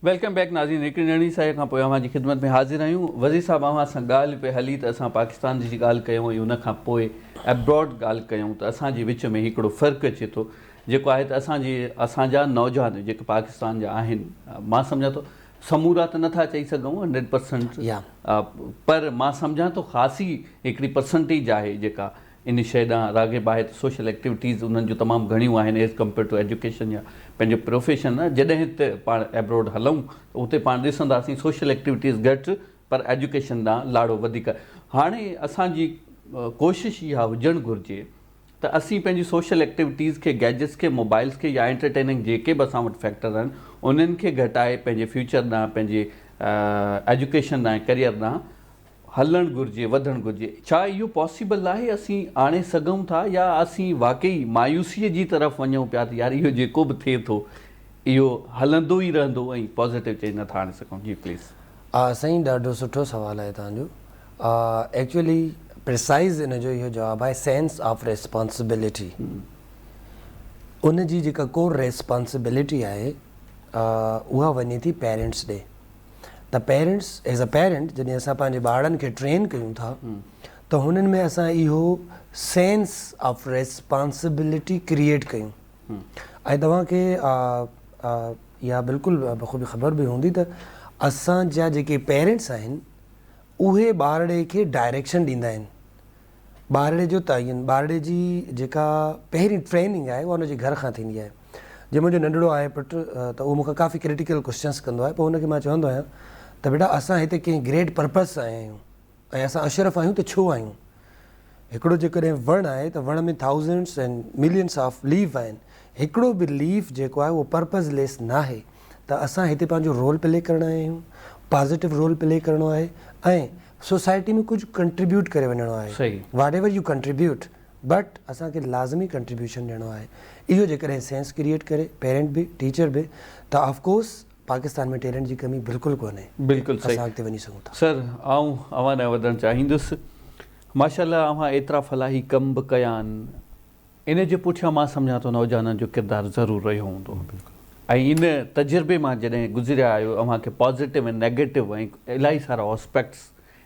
Welcome back नाज़रीन। हिकिड़ी नंढी साईं खां पोइ अव्हां जी ख़िदमत में हाज़िर आहियूं। वज़ीर साहब, अव्हां सां ॻाल्हि पे हली त असां पाकिस्तान जी ॻाल्हि कयूं ऐं उन खां पोइ एब्रॉड ॻाल्हि कयूं त असांजे विच में हिकिड़ो फ़र्क़ु अचे थो, जेको आहे त असांजा नौजवान जेके पाकिस्तान जा आहिनि, मां सम्झां थो समूरा त नथा चई सघूं 100%, पर मां सम्झां थो ख़ासी हिकिड़ी परसेंटेज आहे जेका इन शइ ॾांहुं राग़िब आहे। सोशल एक्टिविटीज़ उन्हनि जूं तमामु घणियूं आहिनि एज़ कम्पेयर टू एजुकेशन या पंहिंजो प्रोफेशन। जॾहिं त पाण एब्रॉड हलूं त उते पाण ॾिसंदासीं सोशल एक्टिविटीज़ घटि पर एजुकेशन ॾांहुं लाड़ो वधीक। हाणे असांजी कोशिशि इहा हुजणु घुरिजे त असीं पंहिंजी सोशल एक्टिविटीज़ खे, गैजेट्स खे, मोबाइल्स खे या एंटरटेनिंग जेके बि असां वटि फैक्टर आहिनि उन्हनि खे घटाए पंहिंजे फ्यूचर ॾांहुं, पंहिंजे एजुकेशन ॾांहुं, करियर ॾांहुं हलणु घुरिजे, वधणु घुरिजे। छा इहो पॉसिबल आहे? असीं आणे सघूं था या असीं वाक़ई मायूसीअ जी तरफ़ वञूं पिया त यार इहो जेको बि थिए थो इहो हलंदो ई रहंदो ऐं पॉज़िटिव चेंज नथा आणे सघूं? जी प्लीज़। साईं, ॾाढो सुठो सुवालु आहे तव्हांजो। एक्चुअली प्रिसाइज़ इन जो इहो जवाबु आहे, सेंस ऑफ रेस्पॉन्सिबिलिटी। उन जी जेका कोर रेस्पॉन्सिबिलिटी आहे उहा वञे थी पेरेंट्स ॾे। त पेरेंट्स एज़ अ पेरेंट जॾहिं असां पंहिंजे ॿारनि खे ट्रेन कयूं था त हुननि में असां इहो सेंस ऑफ रेस्पॉन्सिबिलिटी क्रिएट कयूं। ऐं तव्हांखे इहा बिल्कुलु बख़ूबी ख़बर बि हूंदी त असांजा जेके पेरेंट्स आहिनि उहे ॿारड़े खे डायरेक्शन ॾींदा आहिनि। ॿारड़े जो तइयन, ॿारड़े जी जेका पहिरीं ट्रेनिंग आहे उहा हुनजे घर खां थींदी आहे। जीअं मुंहिंजो नंढड़ो आहे पुटु, त उहो मूंखे काफ़ी क्रिटिकल क्वेश्चन्स कंदो आहे। पोइ हुनखे मां चवंदो आहियां त बेटा असां हिते कंहिं ग्रेट पर्पज़ सां आया आहियूं ऐं असां अशरफ आहियूं त छो आहियूं? हिकिड़ो जेकॾहिं वणु आहे त वण में thousands and millions of leaf आहिनि। हिकिड़ो बि लीफ जेको आहे उहो पर्पज़लेस न आहे। त असां हिते पंहिंजो रोल प्ले करणु आया आहियूं, पॉज़िटिव रोल प्ले करिणो आहे ऐं सोसाइटी में कुझु कंट्रीब्यूट करे वञिणो आहे। What ever U contribute, but असांखे लाज़मी कंट्रीब्यूशन ॾियणो आहे। इहो जेकॾहिं सेंस क्रिएट करे पेरेंट बि, टीचर बि, त ऑफकोर्स पाकिस्तान में टैलेंट जी कमी बिल्कुलु कोन्हे। बिल्कुलु सही, असां अॻिते वञी सघूं था। सर आऊं अव्हां ॾांहुं वधणु चाहींदुसि। माशाअल्लाह अव्हां एतिरा फलाही कम बि कया आहिनि, इन जे पुठियां मां सम्झां थो नौजवाननि जो किरदारु ज़रूरु रहियो हूंदो। ऐं इन तजुर्बे मां जॾहिं गुज़रिया आहियो, अव्हांखे पॉज़िटिव ऐं नेगेटिव ऐं इलाही सारा ऑस्पेक्ट्स,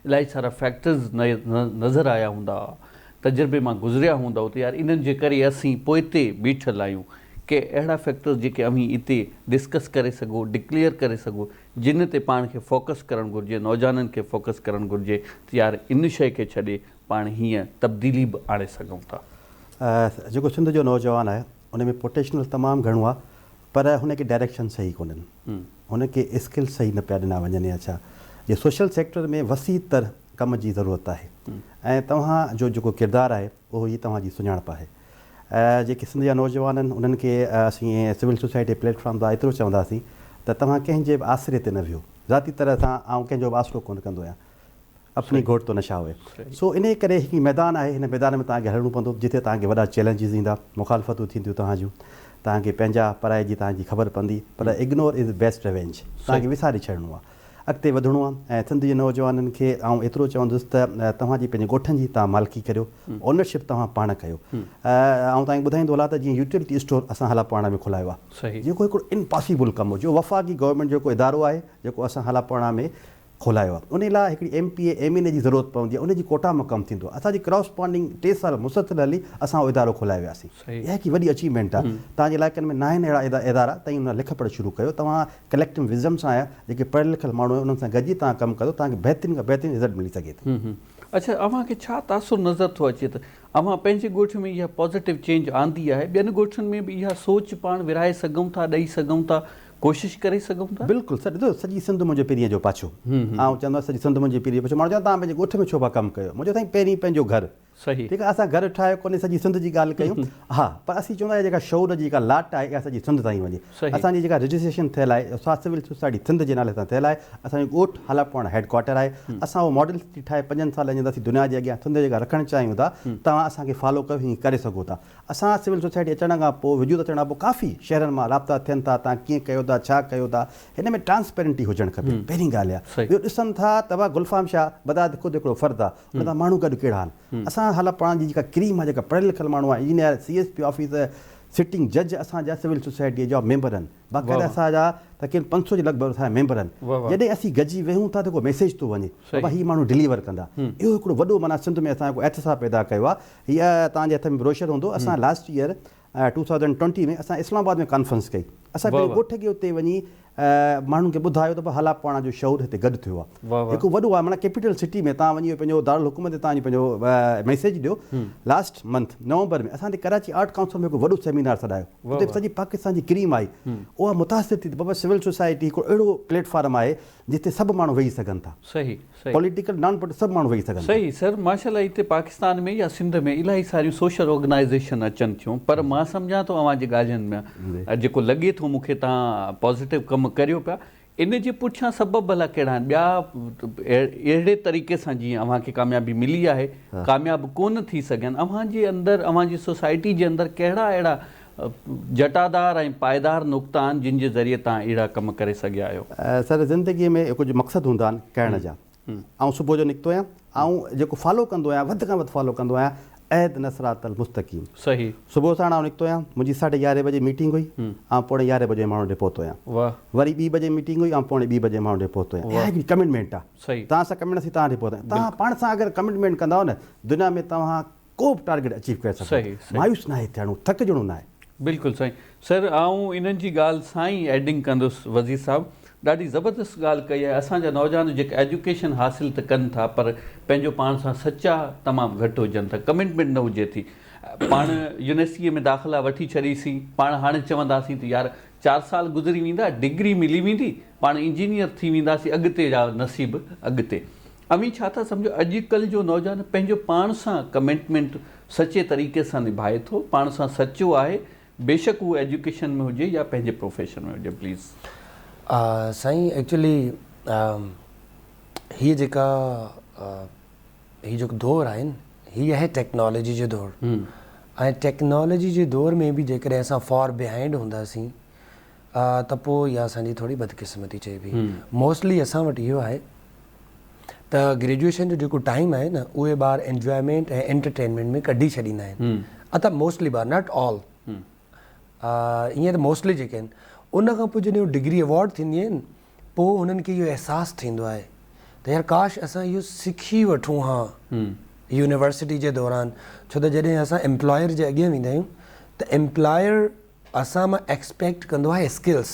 इलाही सारा फैक्टर्स नज़र आया हूंदा, तजुर्बे मां गुज़रिया हूंदव त यार इन्हनि जे करे असीं पोइते बीठल आहियूं के अहिड़ा फैक्टर्स जेके अवी हिते डिस्कस करे सघो, डिक्लेयर करे सघो, जिन ते पाण खे फोकस करणु घुरिजे, नौजवाननि खे फोकस करणु घुरिजे त यार इन शइ खे छॾे पाण हीअं तब्दीली बि आणे सघूं था। जेको सिंध जो नौजवान आहे उन में पोटेंशियल तमामु घणो आहे, पर हुनखे डायरेक्शन सही कोन्हनि, हुनखे स्किल सही न पिया ॾिना वञनि। छा जे सोशल सेक्टर में वसी तर कम जी ज़रूरत आहे ऐं तव्हांजो जेको किरदारु आहे उहो ई तव्हांजी सुञाणप आहे। जेके सिंध जा नौजवान आहिनि उन्हनि खे असीं सिविल सोसाइटी प्लेटफॉर्म तां एतिरो चवंदासीं त तव्हां कंहिंजे बि आसिरे ते न वियो। ज़ाती तरह सां आउं कंहिंजो बि आसिरो कोन कंदो आहियां, अपनी घोट तो नशा हुए। सो इन करे हिकु मैदान आहे, हिन मैदान में तव्हांखे हलणो पवंदो जिथे तव्हांखे वॾा चैलेंजिस ईंदा, मुखालफ़तूं थींदियूं तव्हांजूं, तव्हांखे पंहिंजा पराए जी तव्हांजी ख़बर पवंदी, पर इग्नोर इज़ बेस्ट रिवेंज। तव्हांखे विसारे छॾिणो आहे, अॻिते वधिणो आहे। ऐं सिंध जे नौजवाननि खे आउं एतिरो चवंदुसि त तव्हांजी पंहिंजे ॻोठनि जी तव्हां मालिकी करियो, ओनरशिप तव्हां पाण कयो। ऐं तव्हांखे ॿुधाईंदो हलां त जीअं यूटिलिटी स्टोर असां हलापाणा में खोलायो आहे, जेको हिकिड़ो इम्पॉसिबल कमु हो, जो वफ़ाक़ी गवर्नमेंट जेको इदारो आहे जेको असां हलापाणा में खोलायो आहे। उन लाइ हिकिड़ी MPA MNA जी ज़रूरत पवंदी आहे, उनजी कोटा में कमु थींदो आहे। असांजी करॉस्पॉन्डिंग 3 साल मुसलसल हली असां उहो इदारो खोलाए वियासीं। इहा हिकु वॾी अचीवमेंट आहे। तव्हांजे इलाइक़नि में न आहिनि अहिड़ा इदारा, तव्हां हुन लिख पढ़ शुरू कयो। तव्हां कलेक्टिव विज़म सां आया, जेके पढ़ियल लिखियल माण्हू आहिनि उन्हनि सां गॾिजी तव्हां कमु कयो, तव्हांखे बहितरीन खां बहितरीन रिज़ल्ट मिली सघे थो। अच्छा, अव्हांखे छा तासुर नज़र थो अचे त अव्हां पंहिंजे ॻोठ में इहा पॉज़िटिव चेंज आंदी आहे? ॿियनि ॻोठनि में बि इहा सोच पाण विराए सघूं था, ॾेई सघूं था, कोशिशि करे सघूं था? बिल्कुलु सर, ॾिसो सॼी सिंध मुंहिंजे पीढ़ीअ जो पाछो। आउं चवंदो आहियां सॼी सिंध मुंहिंजी पीढ़ीअ जो पाछो। माण्हू चवंदा तव्हां पंहिंजे ॻोठ में छो पिया कमु कयो? मुंहिंजो साईं पहिरीं पंहिंजो घरु। सही, ठीकु आहे, असां घरु ठाहियो कोन्हे, सॼी सिंध जी ॻाल्हि कयूं। हा, पर असीं चवंदा आहियूं जेका शौर जी जेका लाट आहे इहा सॼी सिंध ताईं वञे। असांजी जेका रजिस्ट्रेशन थियल आहे सिविल सोसाइटी सिंध जे नाले सां थियल आहे। असांजो ॻोठ हलापाणा हेडक्वाटर आहे। असां उहो मॉडल सिटी ठाहे 5 साल जे अंदरि दुनिया जे अॻियां सिंध जेका रखणु चाहियूं था, तव्हां असांखे फॉलो कयो, हीअं करे सघो था। असां सिविल सोसाइटी अचण खां पोइ, वजूद अचण खां पोइ काफ़ी शहरनि मां राब्ता थियनि था, तव्हां कीअं कयो था, छा कयो था, हिन में ट्रांसपेरेंटी हुजणु खपे, पहिरीं ॻाल्हि आहे। ॿियो ॾिसनि था तव्हां गुलफ़ाम शाह बदाद ख़ुदि हिकिड़ो फ़र्दु आहे, हुन खां माण्हू गॾु कहिड़ा आहिनि। असां हलापाणा जी जेका क्रीम आहे, जेका पढ़ियल लिखियल माण्हू आहे, इंजीनियर, CSP ऑफिसर, सिटिंग जज असांजा सिविल सोसाइटीअ जा मेंबर आहिनि, बाक़ाइदा असांजा तक़रीबन 500 जे लॻभॻि असांजा मेंबर आहिनि। जॾहिं असीं गॾिजी वेहूं था त को मैसेज थो वञे बाबा हीअ माण्हू डिलीवर कंदा। इहो हिकिड़ो वॾो माना सिंध में असां हिकु एहतिसाब पैदा कयो आहे। हीअ तव्हांजे हथ में ब्रोशर हूंदो। असां लास्ट ईयर 2020 में असां इस्लामाबाद में कॉन्फ्रेंस कई। असां पंहिंजे ॻोठ खे उते वञी माण्हुनि खे ॿुधायो त हला पाण जो शौर हिते गॾु थियो आहे। हिकु वॾो आहे माना कैपिटल सिटी में तव्हां वञी पंहिंजो दारुल हुकूमत ते तव्हां पंहिंजो मैसेज ॾियो। लास्ट मंथ नवंबर में असां कराची आर्ट काउंसिल में हिकु वॾो सेमिनार सॾायो। उते सॼी पाकिस्तान जी क्रीम आई, उहा मुतासिर थी बाबा सिविल सोसाइटी हिकिड़ो अहिड़ो प्लेटफॉर्म आहे जिते सभु माण्हू वेही सघनि था। सही पॉलिटिकल नॉन पॉलिटिकल सभु माण्हू वेही सघनि। सही सर, माशाल्लाह हिते पाकिस्तान में या सिंध में इलाही सारियूं सोशल ऑर्गेनाइज़ेशन अचनि थियूं, पर मां सम्झां थो अव्हांजी ॻाल्हियुनि में जेको लॻे थो मूंखे तव्हां पॉज़िटिव कमु करियो पिया, इन जे पुठियां सबब भला कहिड़ा आहिनि? ॿिया अहिड़े तरीक़े सां जीअं अव्हांखे कामयाबी मिली आहे, कामयाबु कोन थी सघनि, अव्हांजे अंदरि अव्हांजी सोसाइटी जे अंदरि कहिड़ा अहिड़ा जटादार ऐं पाइदार नुक़्ता आहिनि जिन जे ज़रिए तव्हां अहिड़ा कम करे सघिया आहियो? सर ज़िंदगीअ में कुझु मक़सदु हूंदा आहिनि करण जा। ऐं सुबुह जो निकितो आहियां, ऐं जेको फॉलो कंदो आहियां, वधि खां वधि फॉलो कंदो आहियां ऐद नसरातल मुस्तक़ीम। सही। सुबुह साण आउं निकितो आहियां, मुंहिंजी 11:30 बजे मीटिंग हुई, ऐं 11:30 बजे माण्हू ॾे पहुतो आहियां। वरी 2 बजे मीटिंग हुई, ऐं 2 बजे माण्हू ॾे पहुतो आहियां। इहा हिकिड़ी कमिटमेंट आहे। सही। तव्हां सां कमिटमेंट थी तव्हां ॾे पहुता। तव्हां पाण सां अगरि कमिटमेंट कंदा न, दुनिया में तव्हां को बि टारगेट अचीव करे सघो। मायूस न आहे थियणो, थकिजणो न आहे। बिल्कुलु साईं। सर आऊं इन्हनि जी ॻाल्हि सां ई एडिंग कंदुसि। वज़ीर साहिबु ॾाढी ज़बरदस्त ॻाल्हि कई आहे। असांजा नौजवान जेके एजुकेशन हासिलु त कनि था, पर पंहिंजो पाण सां सचा तमामु घटि हुजनि था, कमिटमेंट न हुजे थी। पाण यूनिवर्सिटीअ में दाख़िला वठी छॾीसीं, पाण हाणे चवंदासीं त यार 4 साल गुज़री वेंदा, डिग्री मिली वेंदी, पाण इंजीनियर थी वेंदासीं, अॻिते जा नसीब अॻिते। अमी छा था सम्झो, अॼुकल्ह जो नौजवान पंहिंजो पाण सां कमिटमेंट सचे तरीक़े सां निभाए थो, पाण सां सचो आहे, बेशक उहो एजुकेशन में हुजे या पंहिंजे प्रोफेशन में हुजे। प्लीज़ साईं, एक्चुअली हीअ जेका हीअ जेको दौरु आहे न, हीअ आहे टेक्नोलॉजी जो दौरु। ऐं टेक्नोलॉजी जे दौर में बि जेकॾहिं असां फॉर बिहाइंड हूंदासीं त पोइ इहा असांजी थोरी बदकिस्मती चइबी। मोस्टली असां वटि इहो आहे त ग्रेजुएशन जो जेको टाइम आहे न, उहे ॿार एंजॉयमेंट ऐं एंटरटेनमेंट में कढी छॾींदा आहिनि। अथवा मोस्टली ॿार, नॉट ऑल, ईअं त मोस्टली जेके आहिनि। उन खां पोइ जॾहिं डिग्री अवॉर्ड थींदी आहिनि, पोइ उन्हनि खे इहो अहसासु थींदो आहे त यार काश असां इहो सिखी वठूं हा यूनिवर्सिटी जे दौरान। छो त जॾहिं असां एम्प्लॉयर जे अॻियां वेंदा आहियूं त एम्प्लॉयर असां मां एक्सपेक्ट कंदो आहे स्किल्स,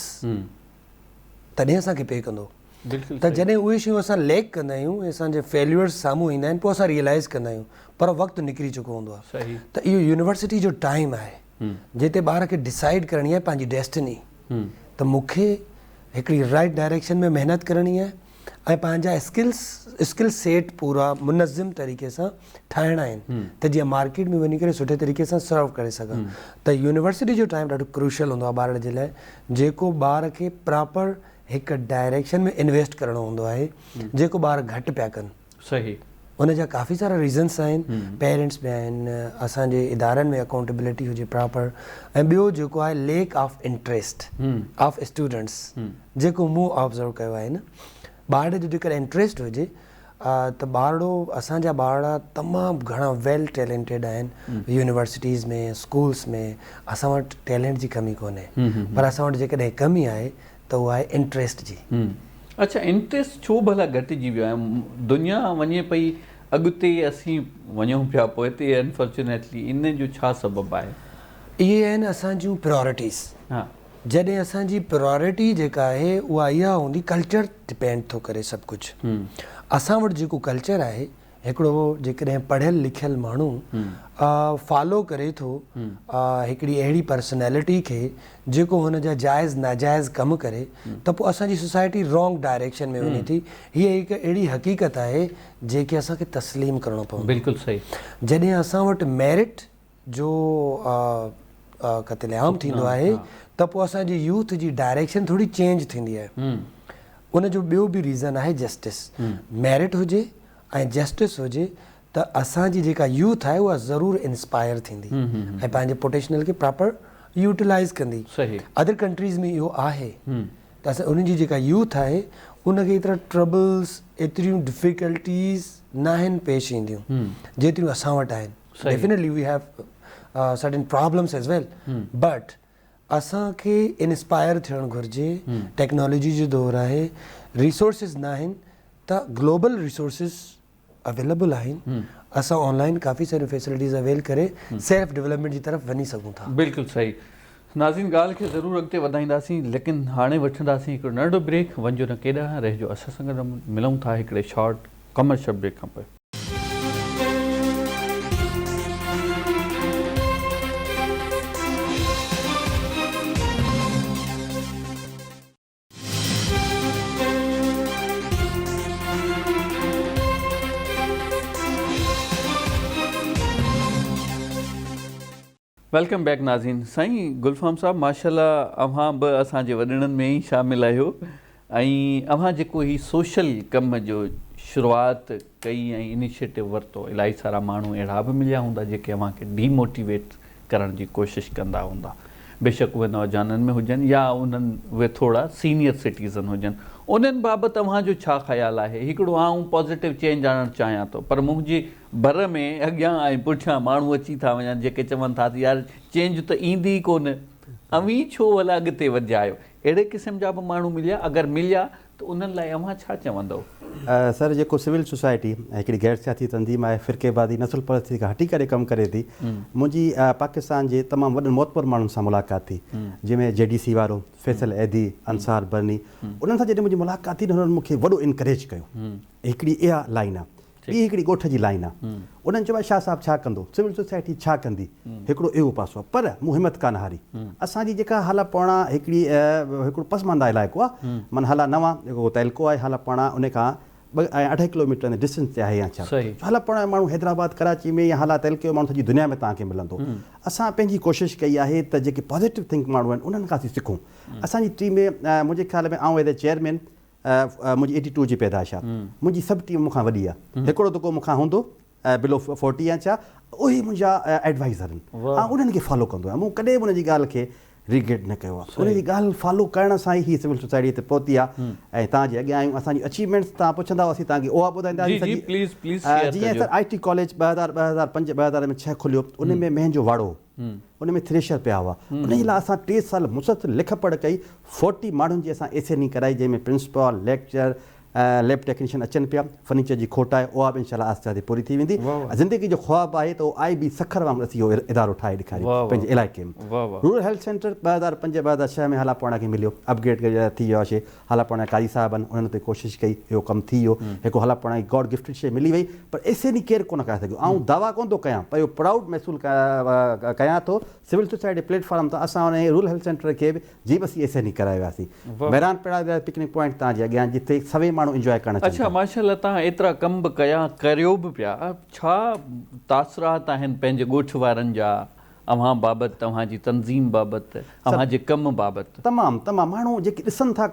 तॾहिं असांखे पे कंदो। त जॾहिं उहे शयूं असां लैक कंदा आहियूं ऐं असांजे फेल्यूअर्स साम्हूं ईंदा आहिनि, पोइ असां रियलाइज़ कंदा आहियूं, पर वक़्तु निकिरी चुको हूंदो आहे। त इहो यूनिवर्सिटी जो टाइम आहे जिते ॿार खे डिसाइड करणी आहे पंहिंजी डेस्टिनी, त मूंखे हिकिड़ी राइट डायरेक्शन में महिनत करणी आहे ऐं पंहिंजा स्किल सेट पूरा मुनज़िम तरीक़े सां ठाहिणा आहिनि त जीअं मार्केट में वञी करे सुठे तरीक़े सां सर्व करे सघां। त यूनिवर्सिटी जो टाइम ॾाढो क्रूशल हूंदो आहे ॿार जे लाइ, जेको ॿार खे प्रॉपर हिकु डायरेक्शन में इन्वेस्ट करिणो हूंदो आहे, जेको ॿार घटि पिया कनि। सही। उन जा काफ़ी सारा रीज़न्स आहिनि, पेरेंट्स में आहिनि, असांजे इदारनि में अकाउंटेबिलिटी हुजे प्रॉपर, ऐं ॿियो जेको आहे lake of interest of students, जेको मूं ऑब्ज़र्व कयो आहे न। ॿार जो जेकर इंट्रस्ट हुजे त ॿारड़ो, असांजा ॿार तमामु घणा वेल टैलेंटेड आहिनि यूनिवर्सिटीज़ में, स्कूल्स में। असां वटि टैलेंट जी कमी कोन्हे, पर असां वटि जेकॾहिं कमी आहे त उहा आहे इंट्रस्ट जी। अच्छा, इंट्रस्ट छो भला घटिजी वियो आहे? दुनिया वञे पई अॻिते, असीं वञूं पिया पोइ हिते अनफॉर्चुनेटली, इन जो छा सबबु आहे? इहे आहिनि असांजूं प्रायोरिटीज़। जॾहिं असांजी प्रायोरिटी जेका आहे उहा इहा हूंदी, कल्चर डिपेंड थो करे सभु कुझु। असां वटि जेको कल्चर आहे, हिकिड़ो जेकॾहिं पढ़ियलु लिखियलु माण्हू फॉलो करे थो हिकिड़ी अहिड़ी पर्सनैलिटी खे जेको हुन जा जाइज़ नाजाइज़ कमु करे, त पोइ असांजी सोसाइटी रॉन्ग डायरेक्शन में वञे थी। हीअ हिकु अहिड़ी हक़ीक़त आहे जेके असांखे तस्लीम करिणो पवंदो। बिल्कुलु सही। जॾहिं असां वटि मेरिट जो क़त्लेआम थींदो आहे, त पोइ असांजी यूथ जी डायरेक्शन थोरी चेंज थींदी आहे। उनजो ॿियो बि रीज़न आहे जस्टिस। मेरिट हुजे ऐं जस्टिस हुजे त असांजी जेका यूथ आहे उहा ज़रूरु इंस्पायर थींदी ऐं पंहिंजे पोटेंशियल खे प्रॉपर यूटिलाइज़ कंदी। अदर कंट्रीज़ में इहो आहे त असां उन्हनि जी जेका यूथ आहे उनखे एतिरा ट्रबल्स, एतिरियूं डिफिकल्टीज़ न आहिनि पेश ईंदियूं जेतिरियूं असां वटि आहिनि। Definitely we have certain problems as well, but असांखे इंस्पायर थियणु घुरिजे. टेक्नोलॉजी जो दौर आहे, रिसोर्सिस न आहिनि त ग्लोबल रिसोर्सिस अवेलेबल आहिनि. असां ऑनलाइन काफ़ी सारियूं फैसिलिटीज़ अवेल करे सेल्फ डेवलपमेंट जी तरफ़ वञी सघूं था. बिल्कुलु सही. नाज़रीन, ॻाल्हि खे ज़रूरु अॻिते वधाईंदासीं, लेकिन हाणे वठंदासीं हिकिड़ो नंढो ब्रेक. वञो न केॾांहुं, रहिजो असां सां गॾु. मिलूं था हिकिड़े शॉर्ट कमर्शियल ब्रेक खां पोइ. वेलकम बैक नाज़रीन. साईं गुलफ़ाम साहब, माशाल्लाह अव्हां बि असांजे वॾड़नि में ई शामिल आहियो ऐं अव्हां जेको ही सोशल कम जो शुरूआति कई ऐं इनिशिएटिव वरितो, इलाही सारा माण्हू अहिड़ा बि मिलिया हूंदा जेके अव्हांखे डीमोटिवेट करण जी कोशिशि कंदा हूंदा, बेशक उहे नौजवाननि में हुजनि या उहे थोरा सीनियर सिटीज़न हुजनि. उन्हनि बाबति तव्हांजो छा ख़्यालु आहे? हिकिड़ो आउं पॉज़िटिव चेंज आणणु चाहियां थो, पर मुंहिंजी भर में अॻियां ऐं पुठियां माण्हू अची था वञनि जेके चवनि था यार चेंज त ईंदी ई कोन, अवी छो भला अॻिते वधायो. अहिड़े क़िस्म जा बि माण्हू मिलिया? अगरि मिलिया त उन्हनि लाइ अव्हां छा चवंदव? सर, जेको सिविल सोसाइटी हिकिड़ी गैर सियासी तंज़ीम आहे, फ़िरक़ेबाज़ी नसुल परस्ती खां हटी करे कमु करे थी. मुंहिंजी पाकिस्तान जे तमामु वॾनि मोतबर माण्हुनि सां मुलाक़ात थी, जंहिंमें JDC वारो फैसल ऐदी, अंसार बर्नी, उन्हनि सां जॾहिं मुंहिंजी मुलाक़ात थी त हुननि मूंखे वॾो इनकरेज कयो. हिकिड़ी इहा लाइन आहे. ॿी हिकिड़ी ॻोठ जी लाइन आहे. उन्हनि चयो शाह साहिबु छा कंदो, सिविल सोसाइटी छा कंदी, हिकिड़ो इहो पासो आहे. पर मूं हिमत कान हारी. असांजी जेका हाला पाणा हिकिड़ो पसमानदा इलाइक़ो आहे, माना हाला नवां जेको तइलको आहे, हाला पाणा उन खां 2.5 किलोमीटर जे डिस्टेंस ते आहे या छा. हाला पाणा माण्हू हैदराबाद कराची में या हाला तइलके जो माण्हू सॼी दुनिया में तव्हांखे मिलंदो. असां पंहिंजी कोशिशि कई आहे त जेके पॉज़िटिव थिंक माण्हू आहिनि उन्हनि खां असीं सिखूं. असांजी टीम में मुंहिंजे ख़्याल में आउं एज़ ए चेयरमैन, मुंहिंजी 82 जी पैदाइश आहे. मुंहिंजी सभु टीम मूंखां वॾी आहे. हिकिड़ो दफ़ो मूंखां हूंदो बिलो 40 या छा, उहे मुंहिंजा एडवाइज़र आहिनि ऐं उन्हनि खे फॉलो कंदो आहियां. मूं कॾहिं बि उनजी ॻाल्हि खे रिग्रेट न कयो आहे. उनजी ॻाल्हि फॉलो करण सां ई ही सिविल सोसाइटी ते पहुती आहे. ऐं तव्हांजे अॻियां आहियूं. असांजी अचीवमेंट्स तव्हां पुछंदा असीं तव्हांखे उहा ॿुधाईंदासीं. जीअं सर IT कॉलेज 2005-2006 खुलियो, उन में महंजो वाड़ो, उन में थ्रेशर पिया हुआ. उन जे लाइ असां 3 साल मुसलसिल लिख पढ़ कई. 40 माण्हुनि जी असां SNE कराई, जंहिंमें प्रिंसिपल, लेक्चर, लैब टेक्नीशियन अचनि पिया. फर्नीचर जी खोट आहे, उहा बि इंशाल्लाह आहिस्ते आहिस्ते पूरी थी वेंदी. ज़िंदगी जो ख्वाबु आहे त उहो IB सखर वांगुरु असीं इहो इदारो ठाहे ॾेखारियो पंहिंजे इलाइक़े में. रूरल हेल्थ सेंटर 2005-2006 में हाला पाणा खे मिलियो, अपग्रेड थी वियो आहे. हाला पाणा कारी साहिब आहिनि, उन्हनि ते कोशिशि कई, इहो कमु थी वियो. हिकु हाला पाणा गॉड गिफ्टेड शइ मिली वई, पर SNE केरु कोन करे सघियो. ऐं दावा कोन थो कयां, पर इहो प्राउड महसूलु कयां थो सिविल सोसाइटी प्लेटफॉर्म तां असां उन रूरल हेल्थ सेंटर खे बि जी बस SNE कराए वियासीं. बहिरान पेड़ा पिकनिक पॉइंट तव्हांजे अॻियां, जिते सभई माण्हू इंजॉय करणु. अच्छा, माशाल्लाह, तव्हां एतिरा कम बि करियो बि पिया. छा तासुरात आहिनि पंहिंजे ॻोठ वारनि जा अव्हां बाबति, तव्हांजी तंज़ीम बाबति, अव्हांजे कम बाबति? तमामु माण्हू जेके ॾिसनि था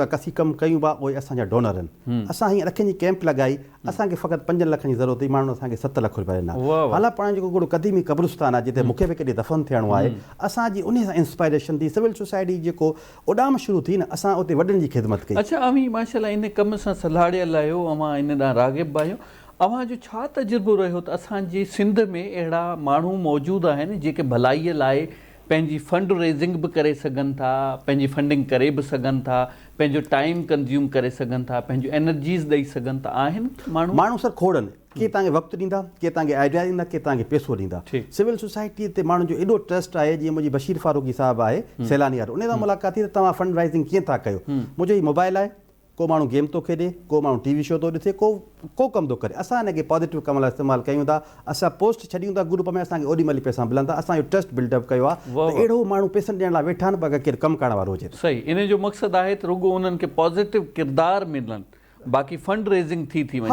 कसी कमु कयूं पिया, उहे असांजा डोनर आहिनि. असां हीअं लखनि जी कैंप लॻाई. असांखे फ़क़ति 5 लखनि जी ज़रूरत हुई, माण्हू असांखे 7 लख रुपया ॾिना. हाला पाण जेको हिकिड़ो क़दीमी क़ब्रिस्तान आहे, जिते मूंखे बि केॾे दफ़न थियणो आहे, असांजी उन सां इंस्पायरेशन थी. सिविल सोसाइटी जेको उॾाम शुरू थी न, असां उते वॾनि जी ख़िदमत कई. अच्छा, अवी माशाल्लाह इन कम सां सलाहियल आहियो, अव्हां इन ॾांहुं राग़िब आहियो. अव्हांजो छा तजुर्बो रहियो त असांजे सिंध में अहिड़ा माण्हू मौजूदु आहिनि जेके भलाईअ लाइ पंहिंजी फंड रेज़िंग बि करे सघनि था, पंहिंजी फंडिंग करे बि सघनि था, पंहिंजो टाइम कंज़्यूम करे सघनि था, पंहिंजो एनर्जीज़ ॾेई सघनि था? आहिनि माण्हू सर खोड़नि. के तव्हांखे वक़्तु ॾींदा, के तव्हांखे आइडिया ॾींदा, के तव्हांखे पैसो ॾींदा. सिविल सोसाइटी ते माण्हुनि जो एॾो ट्रस्ट आहे. जीअं मुंहिंजी बशीर फारूकी साहिबु आहे सैलानी वारो, उन सां मुलाक़ात थी त तव्हां फंड राइज़िंग कीअं था कयो. मुंहिंजो ही मोबाइल आहे, को माण्हू गेम थो खेॾे, को माण्हू TV शो थो ॾिसे, को कमु थो करे. असां हिनखे पॉज़िटिव कम लाइ इस्तेमालु कयूं था. असां पोस्ट छॾियूं था ग्रुप में, असांखे ओॾी महिल पैसा मिलंदा. असांजो ट्रस्ट बिल्डअप कयो आहे. अहिड़ो माण्हू पैसनि ॾियण लाइ वेठा आहिनि, पर केरु कमु करण वारो हुजे. सही, इन जो मक़सदु आहे त रुॻो उन्हनि खे पॉज़िटिव किरदारु मिलनि, बाक़ी फंड रेज़िंग थी वञे.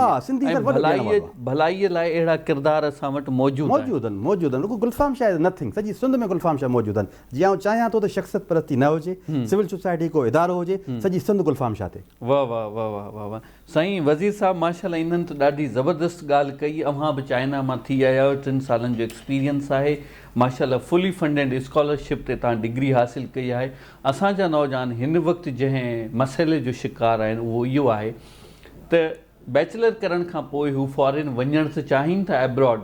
भलाईअ लाइ अहिड़ा किरदार असां वटि मौजूदु आहिनि. रुॻो गुलफ़ाम शाह नथिंग, सॼी सिंध में गुलफ़ाम शाह मौजूदु आहिनि. जीअं आउं चाहियां थो त शख़्सियत परस्ती न हुजे, सिविल सोसाइटी को इदारो हुजे, सॼी सिंध गुलफ़ाम शाह ते. वाह वाह वाह वाह वाह वाह. साईं वज़ीर साहब, माशाल्लाह, इन्हनि त ॾाढी ज़बरदस्त ॻाल्हि कई. अव्हां बि चाइना मां थी आया आहियो, 3 सालनि जो एक्सपीरियंस आहे. माशाल्लाह, फुली फंडेड स्कॉलरशिप ते तव्हां डिग्री हासिलु कई आहे. असांजा नौजवान हिन वक़्तु जंहिं मसइले जो शिकार आहिनि, उहो इहो आहे त बैचलर करण खां पोइ हू फॉरेन वञणु त चाहिनि था एब्रॉड,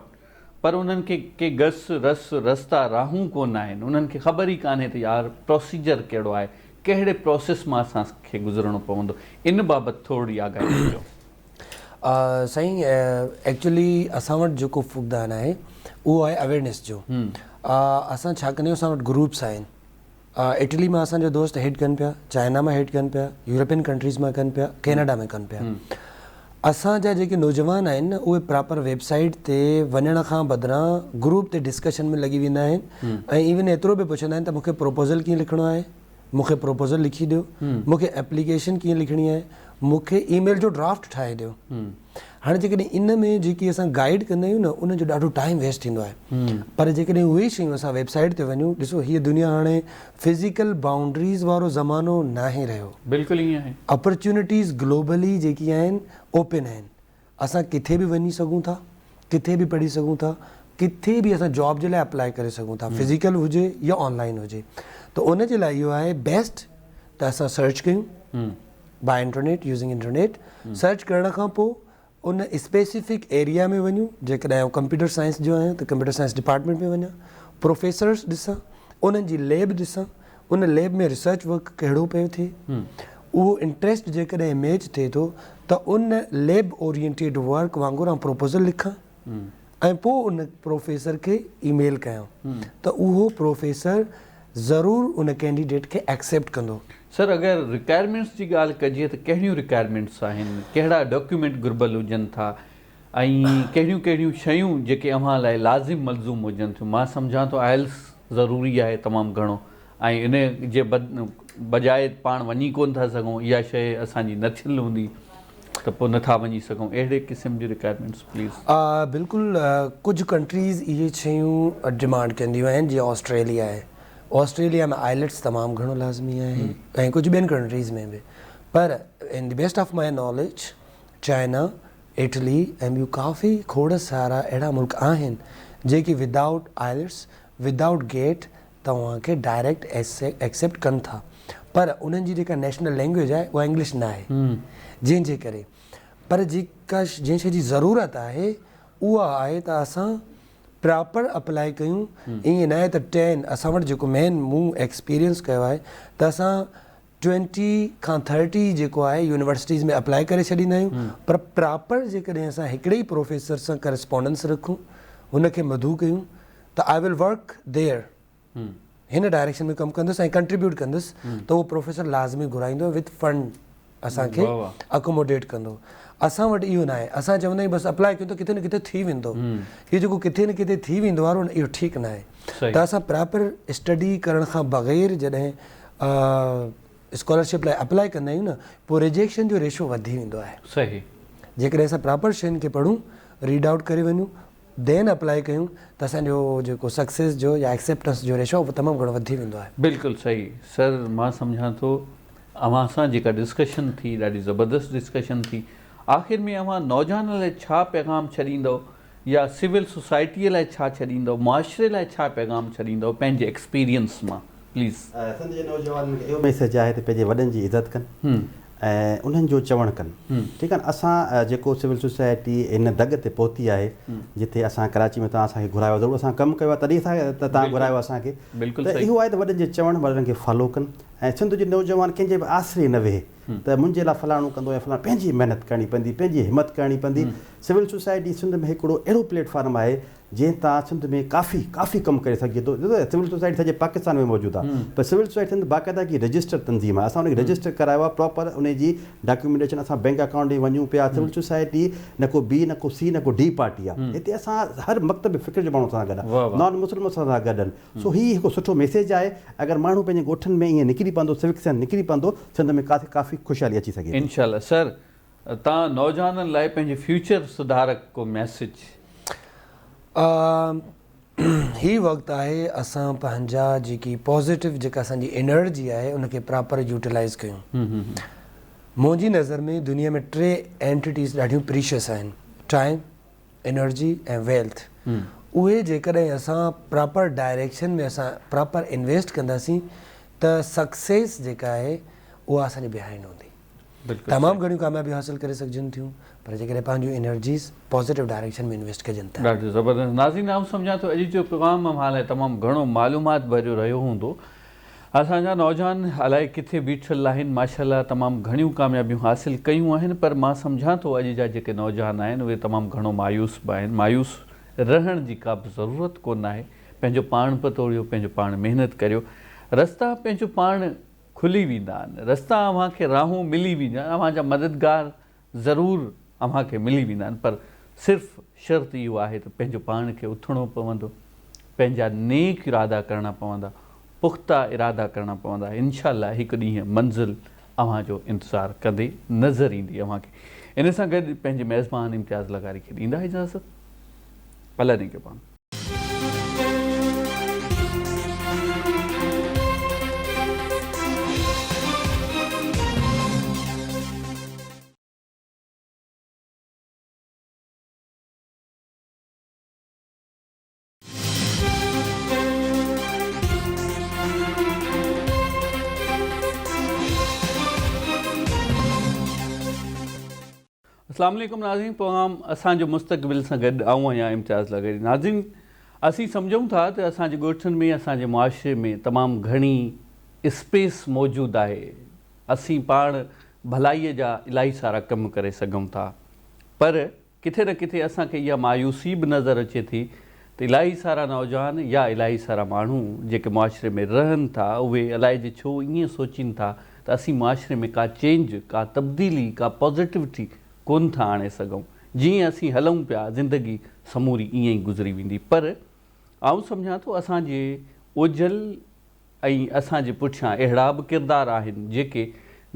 पर उन्हनि खे के गस रस रस्ता राहूं कोन आहिनि, उन्हनि खे ख़बर ई कान्हे त यार प्रोसीजर कहिड़ो आहे, कहिड़े प्रोसेस मां असांखे गुज़रणो पवंदो, इन बाबति थोरी आगाही ॾिजो। साईं एक्चुअली असां वटि जेको फुक़दान आहे उहो आहे अवेयरनेस जो। असां छा कंदा आहियूं, असां वटि ग्रुप्स आहिनि, इटली मां असांजा दोस्त हेड कनि पिया, चाइना मां हेड कनि पिया, यूरोपियन कंट्रीज़ मां कनि पिया, कैनेडा में कनि पिया। असांजा जेके नौजवान आहिनि न उहे प्रॉपर वेबसाइट ते वञण खां बदिरां ग्रुप ते डिस्कशन में लॻी वेंदा आहिनि ऐं इवन एतिरो बि पुछंदा आहिनि त मूंखे प्रोपोज़ल कीअं लिखिणो आहे, मूंखे प्रोपोज़ल लिखी ॾियो, मूंखे एप्लीकेशन कीअं लिखणी आहे, मूंखे ईमेल जो ड्राफ्ट ठाहे ॾियो। हाणे जेकॾहिं इन में जेकी असां गाइड कंदा आहियूं न उनजो ॾाढो टाइम वेस्ट थींदो आहे, पर जेकॾहिं उहे शयूं असां वेबसाइट ते वञूं, ॾिसो हीअ दुनिया हाणे फिज़िकल बाउंड्रीज़ वारो ज़मानो नाहे रहियो, बिल्कुलु ईअं आहे। अपॉर्चुनिटीज़ ग्लोबली जेकी आहिनि ओपन आहिनि, असां किथे बि वञी सघूं था, किथे बि पढ़ी सघूं था, किथे बि असां जॉब जे लाइ अप्लाई करे सघूं था, फिज़िकल हुजे या ऑनलाइन हुजे। त उन जे लाइ इहो आहे बेस्ट त असां सर्च कयूं by internet, using internet. Search करण खां पोइ उन स्पेसिफिक एरिया में वञूं, जेकॾहिं कंप्यूटर साइंस जो आहियां त कंप्यूटर साइंस डिपार्टमेंट में वञा, प्रोफेसर्स ॾिसां, उन्हनि जी लैब ॾिसां, उन लैब में रिसर्च वर्क कहिड़ो पियो थिए, उहो इंट्रस्ट जेकॾहिं इमेज थिए थो त उन लैब ओरिएंटेड वर्क वांगुरु आउं प्रोपोज़ल लिखां ऐं पोइ उन प्रोफेसर खे ईमेल कयां त उहो प्रोफेसर ज़रूरु उन कैंडिडेट खे एक्सेप्ट कंदो। सर, अगरि रिक्वायरमेंट्स जी ॻाल्हि कजे त कहिड़ियूं रिक्वायरमेंट्स आहिनि, कहिड़ा डॉक्यूमेंट घुर्बल हुजनि था ऐं कहिड़ियूं कहिड़ियूं शयूं जेके अव्हां लाइ लाज़िम मलज़ूम हुजनि थियूं? मां सम्झां थो आइल्स ज़रूरी आहे तमामु घणो, ऐं इन जे बजाए पाण वञी कोन था सघूं, इहा शइ असांजी न थियल हूंदी त पोइ नथा वञी सघूं, अहिड़े क़िस्म जी रिक्वायरमेंट्स प्लीज़। बिल्कुलु, कुझु कंट्रीज़ इहे शयूं डिमांड कंदियूं आहिनि, जीअं ऑस्ट्रेलिया आहे, ऑस्ट्रेलिया में आइलेट्स तमामु घणो लाज़मी आहे ऐं कुझु ॿियनि कंट्रीज़ में बि, पर in the best of my knowledge China, Italy ऐं ॿियूं काफ़ी खोड़ सारा अहिड़ा मुल्क आहिनि जेके विदाउट आइलेट्स, विदाउट गेट तव्हांखे डायरेक्ट एक्सेप्ट कनि था, पर उन्हनि जी जेका नेशनल लैंग्वेज आहे उहा इंग्लिश न आहे, जंहिंजे करे पर जंहिं शइ जी ज़रूरत आहे उहा आहे त असां प्रॉपर अप्लाई कयूं। ईअं न आहे त 10, असां वटि जेको मेन मूं एक्सपीरियंस कयो आहे त असां 20 खां 30 जेको आहे यूनिवर्सिटीज़ में अप्लाई करे छॾींदा आहियूं, पर प्रॉपर जेकॾहिं असां हिकिड़े ई प्रोफेसर सां करस्पॉन्डेंस रखूं, हुनखे मधु कयूं त आई विल वर्क देयर, हिन डायरेक्शन में कमु कंदुसि ऐं कंट्रीब्यूट कंदुसि, त उहो प्रोफेसर लाज़मी घुराईंदो विथ फंड असांखे अकोमोडेट कंदो। असां वटि इहो न आहे, असां चवंदा आहियूं बसि अप्लाई कयूं त किथे न किथे थी वेंदो, इहो जेको किथे न किथे थी वेंदो वारो इहो ठीकु न आहे। त असां प्रॉपर स्टडी करण खां बग़ैर जॾहिं स्कॉलरशिप लाइ अप्लाई कंदा आहियूं न, पोइ रिजेक्शन जो रेशो वधी वेंदो आहे। सही, जेकॾहिं असां प्रॉपर शयुनि खे पढ़ूं, रीड आउट करे वञूं, देन अप्लाई कयूं त असांजो जेको सक्सेस जो या एक्सेप्टेंस जो रेशो उहो तमामु घणो वधी वेंदो आहे। बिल्कुलु सही। सर, मां सम्झां थो अव्हां सां जेका डिस्कशन थी ॾाढी ज़बरदस्त डिस्कशन थी, आख़िर में अव्हां नौजवान लाइ छा पैगाम छॾींदव या सिविल सोसाइटीअ लाइ छा छॾींदव, मुआशिरे लाइ छा पैगाम छॾींदव पंहिंजे एक्सपीरियंस मां प्लीज़? असांजे नौजवाननि खे इहो मैसेज आहे त पंहिंजे वॾनि जी इज़त कनि ऐं उन्हनि जो चवणु कनि, ठीकु आहे न। असां जेको सिविल सोसाइटी इन दग ते पहुती आहे, जिथे असां कराची में तव्हां असांखे घुरायो, ज़रूरु असां कमु कयो आहे तॾहिं त तव्हां घुरायो असांखे, त इहो आहे त वॾनि जे चवणु वॾनि खे फॉलो कनि ऐं सिंध जो नौजवान कंहिंजे बि आसिरे न वेहे त मुंहिंजे लाइ फलाणो कंदो या फलाणो, पंहिंजी महिनत करणी पवंदी, पंहिंजी हिमत करणी पवंदी। सिविल सोसाइटी सिंध में हिकिड़ो अहिड़ो प्लेटफॉर्म आहे जंहिं तां सिंध में काफ़ी कमु करे सघे थो। सिविल सोसाइटी सॼे पाकिस्तान में मौजूदु आहे, पर सिविल सोसाइटी सिंध बाक़ाइदा की रजिस्टर तंज़ीम आहे, असां उनखे रजिस्टर करायो आहे, प्रॉपर उनजी डॉक्यूमेंटेशन, असां बैंक अकाउंट ॾे वञूं पिया। सिविल सोसाइटी न को बी, न को सी, न को डी पार्टी आहे, हिते असां हर मकतब फ़िक्र जे माण्हू सां गॾु आहे, नॉन मुस्लिम सां गॾु आहिनि। सो हीउ हिकिड़ो सुठो मैसेज आहे, अगरि माण्हू पंहिंजे ॻोठनि में ईअं निकिरी पवंदो, सिविक सेंस निकिरी पवंदो, सिंध में काफ़ी ख़ुशहाली अची सघे। इंशाल्लाह। सर, तव्हां नौजवाननि लाइ पंहिंजे फ्यूचर सुधारक को मैसेज? ही वक़्तु आहे असां पंहिंजा जेकी पॉज़िटिव जेका असांजी एनर्जी आहे उनखे प्रॉपर यूटिलाइज़ कयूं। मुंहिंजी नज़र में दुनिया में 3 एंटिटीज़ ॾाढियूं प्रीशियस आहिनि, टाइम, एनर्जी ऐं वेल्थ। उहे जेकॾहिं असां प्रॉपर डायरेक्शन में असां प्रॉपर इन्वेस्ट कंदासीं त सक्सेस जेका आहे उहा असांजे बिहाइंड हूंदी। तमामु घणियूं कामयाबियूं हासिल करे सघजनि थियूं पर जेकॾहिं पंहिंजूं एनर्जीज़ पॉज़िटिव डायरेक्शन में इन्वेस्ट कजनि था। ॾाढो ज़बरदस्त नाज़रीन, आउं सम्झां थो अॼु जो प्रोग्राम हाल तमामु घणो मालूमात भरियो रहियो हूंदो। असांजा नौजवान अलाए किथे बीठल आहिनि, माशाअल्लाह तमामु घणियूं कामयाबियूं हासिल कयूं आहिनि, पर मां सम्झां थो अॼु जा जेके नौजवान आहिनि उहे तमामु घणो मायूस बि आहिनि। मायूस रहण जी का बि ज़रूरत कोन आहे। पंहिंजो पाण पतोड़ियो, पंहिंजो पाण महिनत करियो, रस्ता पंहिंजो पाण खुली वेंदा आहिनि, रस्ता अव्हांखे राहूं मिली वेंदा आहिनि, अव्हांजा मददगार ज़रूरु अव्हांखे मिली वेंदा आहिनि, पर सिर्फ़ु शर्त इहो आहे त पंहिंजो पाण खे उथणो पवंदो, पंहिंजा नेक इरादा करणा पवंदा, पुख़्ता इरादा करणा पवंदा। इंशाअल्लाह हिकु ॾींहुं मंज़िल अव्हांजो इंतज़ारु कंदे नज़र ईंदी अव्हांखे। इन सां गॾु पंहिंजे मेज़बान इम्तियाज़ लगारी खे ॾींदा इजाज़त। अल्लाह निगहबान। अस्सलाम वालेकुम नाज़रीन, प्रोग्राम असांजो मुस्तक़बिल सां गॾु आऊं आहियां इम्तियाज़ लगारी। नाज़रीन, असीं सम्झूं था त असांजे ॻोठनि में, असांजे मुआशरे में तमामु घणी स्पेस मौजूदु आहे। असीं पाण भलाईअ जा इलाही सारा कम करे सघूं था, पर किथे न किथे असांखे इहा मायूसी बि नज़र अचे थी त इलाही सारा नौजवान या इलाही सारा माण्हू जेके मुआशरे में रहनि था उहे अलाए जे छो ईअं सोचीनि था त असीं मुआशरे में का चेंज, का तब्दीली, का पॉज़िटिविटी कोन था आणे सघूं। जीअं असीं हलूं पिया ज़िंदगी समूरी ईअं ई गुज़री वेंदी। पर आउं सम्झां थो असांजे ओझल ऐं असांजे पुठियां अहिड़ा बि किरदार आहिनि जेके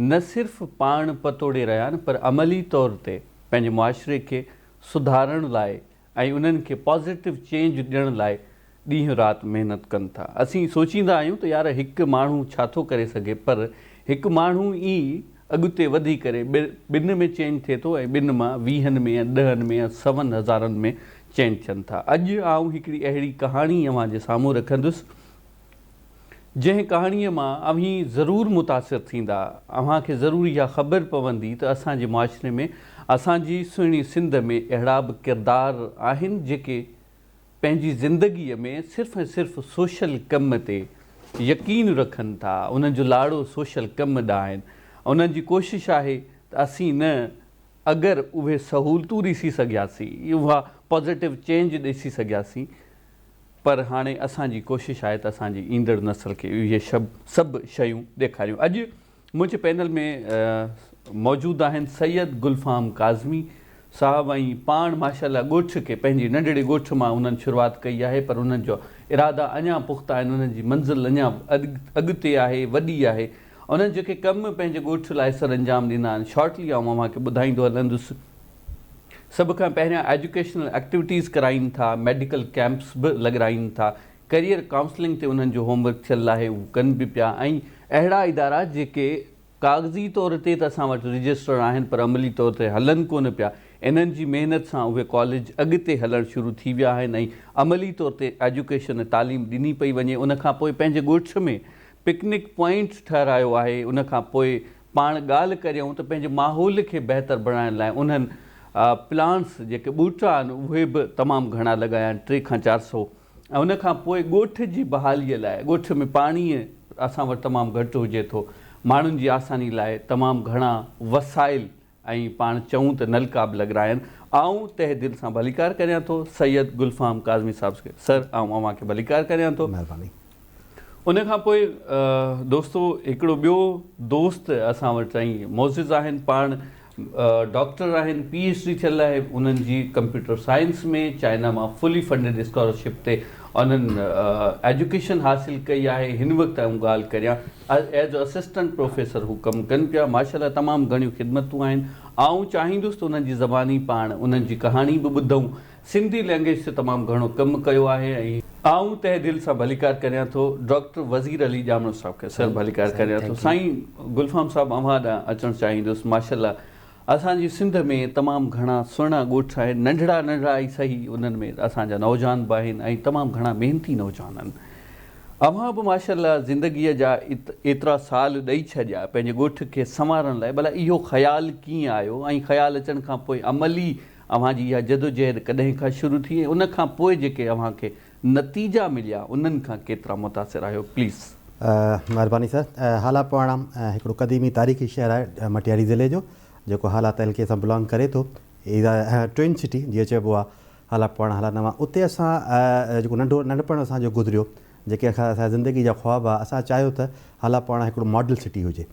न सिर्फ़ु पाण पतोड़े रहिया आहिनि पर अमली तौर ते पंहिंजे मुआशरे खे सुधारण लाइ ऐं उन्हनि खे पॉज़िटिव चेंज ॾियण लाइ ॾींहुं राति महिनत कनि था। असीं सोचींदा आहियूं त यार हिकु माण्हू छा थो करे सघे, पर हिकु माण्हू ई अॻिते वधी करे ॿिनि में चेंज थिए थो ऐं ॿिनि मां 20 में या 10 में या 100,000 में चेंज थियनि था। अॼु आउं हिकिड़ी अहिड़ी कहाणी अव्हांजे साम्हूं रखंदुसि जंहिं कहाणीअ मां अव्हीं ज़रूरु मुतासिर थींदा। अव्हांखे ज़रूरु इहा ख़बर पवंदी त असांजे मुआशरे में, असांजी सुहिणी सिंध में अहिड़ा बि किरदार आहिनि जेके पंहिंजी ज़िंदगीअ में सिर्फ़ु ऐं सिर्फ़ु सोशल कम ते यकीन रखनि था, उन्हनि जो लाड़ो सोशल कम ॾांहुं आहिनि। उन्हनि जी कोशिशि आहे त असीं न अगरि उहे सहूलियतूं ॾिसी सघियासीं, उहा पॉज़िटिव चेंज ॾिसी सघियासीं, पर हाणे असांजी कोशिशि आहे त असांजी ईंदड़ नस्ल खे इहे सभु शयूं ॾेखारियूं। अॼु मुंहिंजे पैनल में मौजूदु आहिनि सैयद गुलफ़ाम काज़मी साहब ऐं पाण माशाअल्लाह ॻोठ खे, पंहिंजी नंढड़े ॻोठ मां उन्हनि शुरूआति कई आहे, पर उन्हनि जो इरादा अञा पुख़्ता आहिनि, उन्हनि जी मंज़िल अञा अॻिते आहे, वॾी आहे। उन्हनि जेके कम पंहिंजे ॻोठ लाइ सर अंजाम ॾिना आहिनि, शॉर्टली आउं अव्हांखे ॿुधाईंदो हलंदुसि। सभ खां पहिरियां एजुकेशनल एक्टिविटीज़ कराइनि था, मेडिकल कैंप्स बि लॻाराइनि था, करियर काउंसलिंग ते उन्हनि जो होमवर्क थियल आहे, उहो कनि बि पिया। ऐं अहिड़ा इदारा जेके कागज़ी तौर ते त असां वटि रजिस्टर आहिनि पर अमली तौर ते हलनि कोन पिया, इन्हनि जी महिनत सां उहे कॉलेज अॻिते हलणु शुरू थी विया आहिनि ऐं अमली तौर ते एजुकेशन तालीम ॾिनी पई वञे। उनखां पोइ पंहिंजे ॻोठ में पिकनिक पॉइंट ठहिरायो आहे। उनखां पोइ पाण ॻाल्हि करियूं त पंहिंजे माहौल खे बहितर बणाइण लाइ उन्हनि प्लांट्स जेके ॿूटा आहिनि उहे बि तमामु घणा लॻाया आहिनि, 300 खां 400। ऐं उनखां पोइ ॻोठ जी बहालीअ लाइ, ॻोठ में पाणीअ असां वटि तमामु घटि हुजे थो, माण्हुनि जी आसानी लाइ तमामु घणा वसाइल ऐं पाण चऊं त नलका बि लॻाराया आहिनि। आउं तहे दिलि सां भलीकार करियां थो सैयद गुलफ़ाम काज़मी साहिब खे। सर, आउं अव्हांखे भलीकार करियां थो। महिरबानी। उनखां पोइ दोस्तो हिकिड़ो ॿियो दोस्त असां वटि ऐं मोज़िज़ आहिनि, पाण डॉक्टर आहिनि, PhD थियल आहे उन्हनि जी कंप्यूटर साइंस में, चाइना मां फुली फंडेड स्कॉलरशिप ते उन्हनि एजुकेशन हासिल कई आहे। हिन वक़्तु आऊं ॻाल्हि करियां एज असिस्टेंट प्रोफेसर हू कमु कनि पिया, माशाअल्लाह तमामु घणियूं ख़िदमतूं आहिनि। आऊं चाहींदुसि त उन्हनि जी ज़बानी पाण उन्हनि जी कहाणी बि ॿुधूं। सिंधी लैंग्वेज ते तमामु घणो कमु कयो आहे ऐं आऊं तहे दिलि सां भलीकार करियां थो डॉक्टर वज़ीर अली जामनो साहिब खे। सर, भलीकार करियां थो। साईं गुलफ़ाम साहिबु अव्हां ॾांहुं अचणु चाहींदुसि। माशाअल्लाह असांजी सिंध में तमामु घणा सुहिणा ॻोठ आहिनि, नंढड़ा ई सही, उन्हनि में असांजा नौजवान बि आहिनि ऐं तमामु घणा महिनती नौजवान आहिनि। अव्हां बि माशाल्लाह ज़िंदगीअ जा एतिरा साल ॾेई छॾिया पंहिंजे ॻोठ खे संवारण लाइ, भला इहो ख़्यालु कीअं आयो ऐं ख़्यालु अचण खां पोइ अमली अव्हांजी इहा जदोजहद कॾहिं खां शुरू थी ऐं उन खां पोइ जेके अव्हांखे नतीजा मिलिया उन्हनि खां केतिरा मुतासिर आहियो? प्लीज़। महिरबानी सर। हालापाणा हिकिड़ो क़दीमी तारीख़ी शहरु आहे मटियारी ज़िले जो, जेको हाला तहलके सां बिलोंग करे थो। ट्विन सिटी जीअं चइबो आहे, हालापाणा हाला नवां। उते असां जेको नंढपण असांजो गुज़रियो, जेके असांजी ज़िंदगी जा ख़्वाब आहे, असां चाहियो त हालापाणा हिकिड़ो मॉडल सिटी हुजे।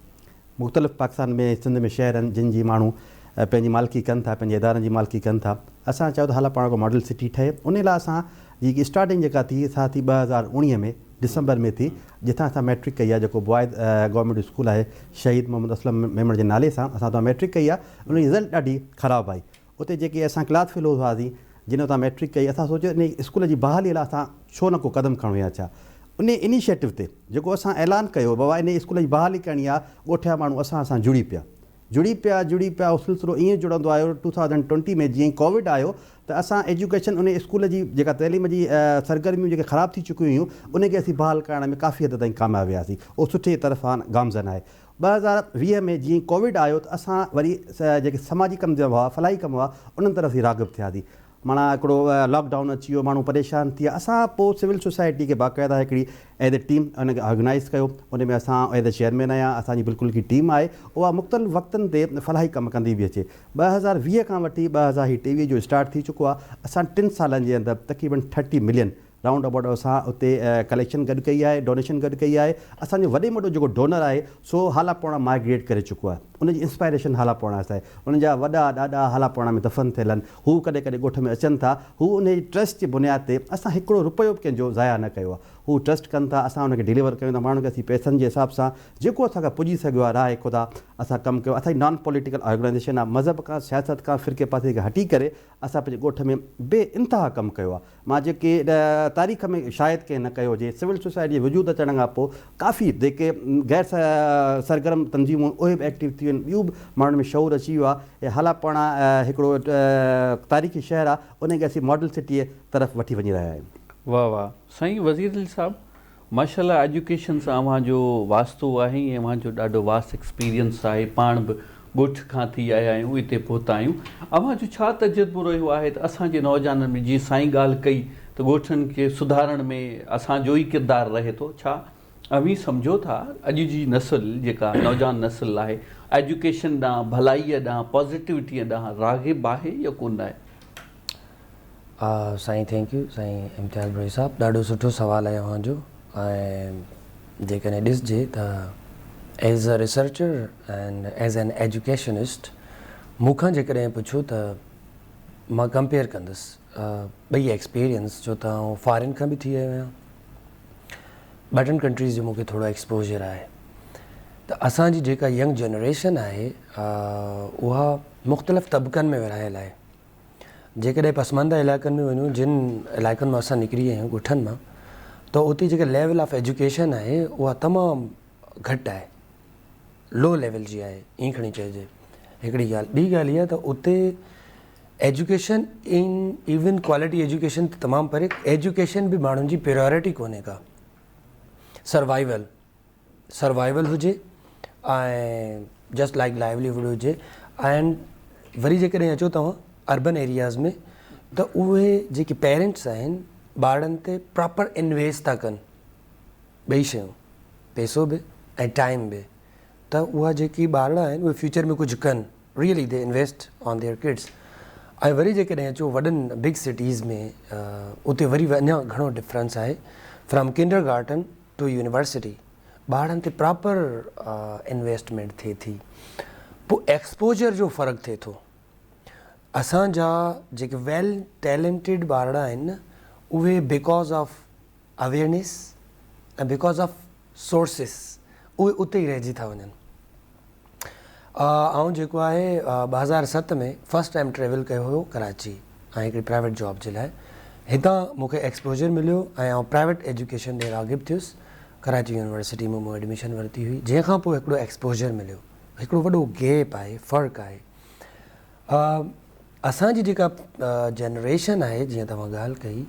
मुख़्तलिफ़ पाकिस्तान में सिंध में शहर आहिनि जिन जी माण्हू पंहिंजी मालिकी कनि था, पंहिंजे इदारनि जी मालिकी कनि था। असां चाहियो त हालापाणा को मॉडल सिटी ठहे। उन लाइ असां जी स्टार्टिंग जेका थी सा थी 2019 में दिसंबर में थी, जिथां असां मैट्रिक कई आहे, जेको बॉयज़ गवर्नमेंट स्कूल आहे शहीद मोहम्मद असलम मेमण जे नाले सां। असां तव्हां मैट्रिक कई आहे, उन जी रिज़ल्ट ॾाढी ख़राबु आई। उते जेके असां क्लास फेलोज़ हुआसीं जिन तव्हां मैट्रिक कई, असां सोचियो इन स्कूल जी बहाली लाइ असां छो न को क़दम खणूं या छा। उन इनिशिएटिव ते जेको असां ऐलान कयो बाबा इन स्कूल जी बहाली करणी आहे, ॻोठ जा माण्हू असां जुड़ी पिया। उहो सिलसिलो ईअं जुड़ंदो आयो। 2020 में जीअं कोविड आयो त असां एजुकेशन उन स्कूल जी जेका तइलीम जी सरगर्मियूं जेके ख़राबु थी चुकियूं हुयूं, उनखे असीं बहाल करण में काफ़ी हद ताईं कामयाबु वियासीं। उहो सुठे तरफ़ां गामज़न आहे। 2020 में जीअं कोविड आयो त असां वरी जेके समाजी कम हुआ, फलाही कम हुआ, उन्हनि तरफ़ ई राग़िब थियासीं। माना हिकिड़ो लॉकडाउन अची वियो, माण्हू परेशान थी विया। असां पोइ सिविल सोसाइटी खे बाक़ाइदा हिकिड़ी एज ए टीम उनखे ऑर्गेनाइज़ कयो। उन में असां एज ए चेयरमैन आहियां, असांजी बिल्कुलु हिकिड़ी टीम आहे, उहा मुख़्तलिफ़ वक़्तनि ते फलाही कमु कंदी बि अचे। 2020 खां वठी 2023 जो स्टार्ट थी चुको आहे। असां 3 सालनि जे अंदरि तक़रीबन 30 मिलियन राउंड अबाउट असां उते कलेक्शन गॾु कई आहे, डोनेशन गॾु कई आहे। असांजो वॾे में वॾो जेको डोनर आहे सो हालापाणा माइग्रेट करे चुको आहे। उनजी इंस्पायरेशन हालापाणा आहे। उन जा वॾा ॾाॾा हालापाणा में दफ़न थियल आहिनि। हू कॾहिं कॾहिं ॻोठ में अचनि था। हू उन जी ट्रस्ट जे बुनियाद ते असां हिकिड़ो रुपयो बि कंहिंजो ज़ाया न कयो आहे। हू ट्रस्ट कनि था, असां उनखे डिलीवर कयूं था माण्हुनि खे। असीं पैसनि जे हिसाब सां जेको असांखां पुॼी सघियो आहे राह ख़ुदा असां कमु कयो। असांजी नॉन पॉलिटिकल ऑर्गेनाइज़ेशन आहे। मज़हब खां, सियासत खां, फ़िरके पासे खां हटी करे असां पंहिंजे ॻोठ में बे इंतिहा कमु कयो आहे। मां जेके तारीख़ में शायदि कंहिं न कयो हुजे। सिविल सोसाइटी जे वजूद अचण खां पोइ काफ़ी जेके गैर सरगर्म तंज़ीमूं उहे बि एक्टिव थी वियूं आहिनि। ॿियूं बि माण्हुनि में शऊर अची वियो आहे। हालापाणा हिकिड़ो तारीख़ी शहरु आहे, उनखे असीं मॉडल सिटीअ तरफ़ वठी वञी रहिया आहियूं। वाह वाह। साईं वज़ीर अली साहब, माशाल्लाह एजुकेशन सां अव्हांजो वास्तो आहे ऐं अव्हांजो ॾाढो वास्ट एक्सपीरियंस आहे। पाण बि ॻोठ खां थी आया आहियूं, हिते पहुता आहियूं। अव्हांजो छा तजुर्बो रहियो आहे त असांजे नौजवाननि में, जीअं साईं ॻाल्हि कई त ॻोठनि खे सुधारण में असांजो ई किरदारु रहे थो, छा अव्हीं सम्झो था अॼु जी नस्ल जेका नौजवान नस्ल आहे एजुकेशन ॾांहुं, भलाईअ ॾांहुं, पॉज़िटिविटीअ ॾांहुं राग़िब आहे या कोन आहे? साईं थैंक यू साईं इम्तियाज़ भाई साहब, ॾाढो सुठो सुवालु आहे अव्हांजो। ऐं जेकॾहिं ॾिसजे त as a researcher and as an educationist मूंखां जेकॾहिं पुछो त मां कंपेयर कंदुसि ॿई एक्सपीरियंस, छो त आउं फॉरेन खां बि थी आयो आहियां। 2 कंट्रीज़ जो मूंखे थोरो एक्सपोजर आहे। त असांजी जेका यंग जनरेशन आहे उहा मुख़्तलिफ़ तबक़नि में विरहायल आहे। जेकॾहिं पसमानदा इलाइक़नि में वञूं, जिन इलाइक़नि मां असां निकिरी विया आहियूं ॻोठनि मां, त उते जेका लेवल ऑफ एजुकेशन आहे उहा तमामु घटि आहे, लो लेवल जी आहे, ईअं खणी चइजे। हिकिड़ी ॻाल्हि। ॿी ॻाल्हि इहा त उते एजुकेशन इवन क्वालिटी एजुकेशन त तमामु परे, एजुकेशन बि माण्हुनि जी प्रायोरिटी कोन्हे का। सर्वाइवल हुजे ऐं जस्ट लाइक लाइवलीहुड हुजे। एंड वरी जेकॾहिं अचो तव्हां अर्बन एरियाज़ में, त उहे जेके पेरेंट्स आहिनि ॿारनि ते प्रॉपर इन्वेस्ट था कनि, ॿई शयूं, पैसो बि ऐं टाइम बि। त उहा जेकी ॿार आहिनि उहे फ्यूचर में कुझु कनि, really they invest on their kids. ऐं वरी जेकॾहिं अचो वॾनि बिग सिटीज़ में, उते वरी अञा घणो डिफरेंस आहे। फ्रॉम किंडर गार्टन टू यूनिवर्सिटी ॿारनि ते प्रॉपर इन्वेस्टमेंट थिए थी। पोइ एक्सपोजर जो फ़र्क़ु थिए थो। असांजा जेके वेल टैलेंटेड ॿार आहिनि न, उहे बिकॉज़ ऑफ अवेयरनेस ऐं बिकॉज़ ऑफ सोर्सिस उहे उते ई रहिजी था वञनि। ऐं जेको आहे 2007 में फस्ट टाइम ट्रेवल कयो हुयो कराची ऐं हिकिड़ी प्राइवेट जॉब जे लाइ। हितां मूंखे एक्सपोजर मिलियो ऐं आउं प्राइवेट एजुकेशन ॾे राग़िब थियुसि। कराची यूनिवर्सिटी में मूं एडमिशन वरिती हुई, जंहिंखां पोइ हिकिड़ो एक्सपोजर मिलियो। हिकिड़ो वॾो गैप आहे, फ़र्क़ु आहे। असांजी जेका जनरेशन आहे, जीअं तव्हां ॻाल्हि कई,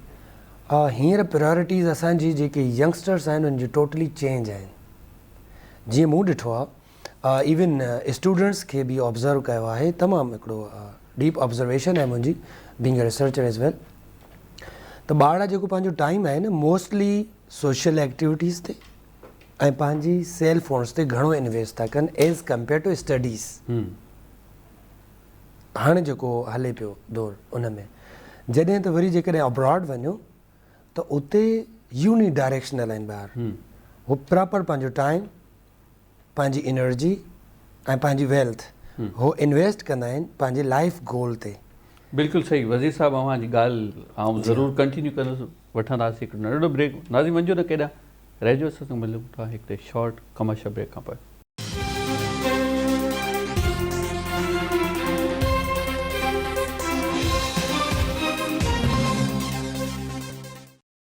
हींअर प्रायोरिटीज़ असांजी जेके यंगस्टर्स आहिनि उनजी टोटली चेंज आहिनि। जीअं मूं ॾिठो आहे, इवन स्टूडेंट्स खे बि ऑब्ज़र्व कयो आहे, तमामु हिकिड़ो डीप ऑब्ज़र्वेशन आहे मुंहिंजी, बीइंग अ रिसर्चर एज़ वेल। त ॿार जेको पंहिंजो टाइम आहे न मोस्टली सोशल एक्टिविटीज़ ते ऐं पंहिंजी सेल फोन्स ते घणो इन्वेस्ट था कनि एज़ कम्पेयर टू स्टडीज़। हाणे जेको हले पियो दौर उन में जॾहिं त वरी जेकॾहिं अब्रॉड वञो त उते यूनी डायरेक्शनल आहिनि ॿार, हू प्रॉपर पंहिंजो टाइम, पंहिंजी एनर्जी ऐं पंहिंजी वेल्थ हो इन्वेस्ट कंदा आहिनि पंहिंजे लाइफ गोल ते। बिल्कुलु सही वज़ीर साहिबु, अव्हांजी ॻाल्हि आउं ज़रूरु कंटिन्यू कंदुसि, वठंदासीं हिकिड़ो नंढो ब्रेक। नाज़ी मंजो न केॾा रहिजो, असां मिलूं था हिकिड़े शॉर्ट कमर्शियल ब्रेक खां पोइ।